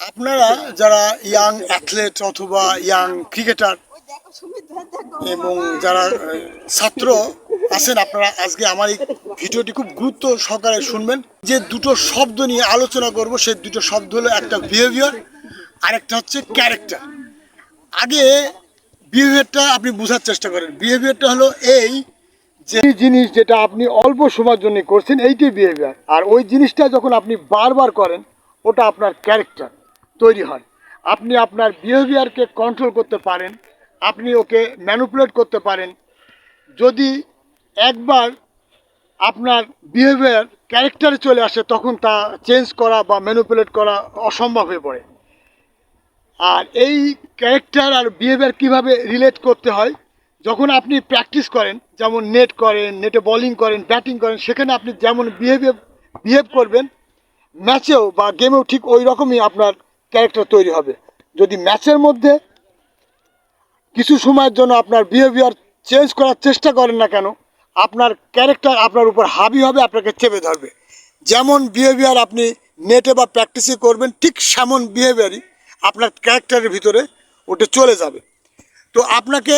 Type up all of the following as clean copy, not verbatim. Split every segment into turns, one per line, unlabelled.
আপনারা যারা young athlete অথবা ইয়াং ক্রিকেটার এবং যারা ছাত্র আছেন, আপনারা আজকে আমার এই ভিডিওটি খুব গুরুত্ব সহকারে শুনবেন। যে দুটো শব্দ নিয়ে আলোচনা করব, সেই দুটো শব্দ হলো একটা বিহেভিয়ার আর একটা হচ্ছে ক্যারেক্টার। আগে বিহেভিয়ারটা আপনি বোঝার চেষ্টা করেন। বিহেভিয়ারটা হলো এই যে জিনিস যেটা আপনি অল্প সময়ের জন্য করছেন, এইটাই বিহেভিয়ার। আর ওই জিনিসটা যখন আপনি বারবার করেন, ওটা আপনার ক্যারেক্টার তৈরি হয়। আপনি আপনার বিহেভিয়ারকে কন্ট্রোল করতে পারেন, আপনি ওকে ম্যানিপুলেট করতে পারেন। যদি একবার আপনার বিহেভিয়ার ক্যারেক্টারে চলে আসে, তখন তা চেঞ্জ করা বা ম্যানিপুলেট করা অসম্ভব হয়ে পড়ে। আর এই ক্যারেক্টার আর বিহেভিয়ার কীভাবে রিলেট করতে হয়, যখন আপনি প্র্যাকটিস করেন, যেমন নেট করেন, নেটে বোলিং করেন, ব্যাটিং করেন, সেখানে আপনি যেমন বিহেভ করবেন, ম্যাচেও বা গেমেও ঠিক ওই রকমই আপনার ক্যারেক্টার তৈরি হবে। যদি ম্যাচের মধ্যে কিছু সময়ের জন্য আপনার বিহেভিয়ার চেঞ্জ করার চেষ্টা করেন না কেন, আপনার ক্যারেক্টার আপনার উপর হাবি হবে, আপনাকে চেপে ধরবে। যেমন বিহেভিয়ার আপনি নেটে বা প্র্যাকটিসে করবেন, ঠিক সেমন বিহেভিয়ারই আপনার ক্যারেক্টারের ভিতরে ওটা চলে যাবে। তো আপনাকে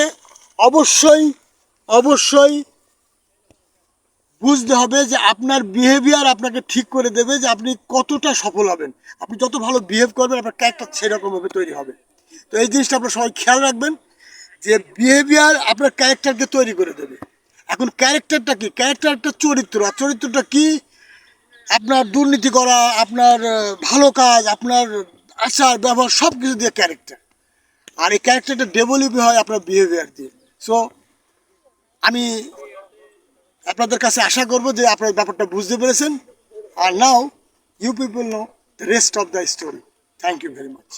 অবশ্যই অবশ্যই বুঝতে হবে যে আপনার বিহেভিয়ার আপনাকে ঠিক করে দেবে যে আপনি কতটা সফল হবেন। আপনি যত ভালো বিহেভ করবেন, আপনার ক্যারেক্টার সেরকমভাবে তৈরি হবে। তো এই জিনিসটা আপনারা সবাই খেয়াল রাখবেন যে বিহেভিয়ার আপনার ক্যারেক্টারকে তৈরি করে দেবে। এখন ক্যারেক্টারটা কি? ক্যারেক্টার একটা চরিত্র। আর চরিত্রটা কি? আপনার দুর্নীতি করা, আপনার ভালো কাজ, আপনার আচার ব্যবহার, সব কিছু দিয়ে ক্যারেক্টার। আর এই ক্যারেক্টারটা ডেভেলপ হয় আপনার বিহেভিয়ার দিয়ে। সো আমি আপনাদের কাছে আশা করব যে আপনারা ব্যাপারটা বুঝতে পেরেছেন। আর now you people know the rest of the story. Thank you very much.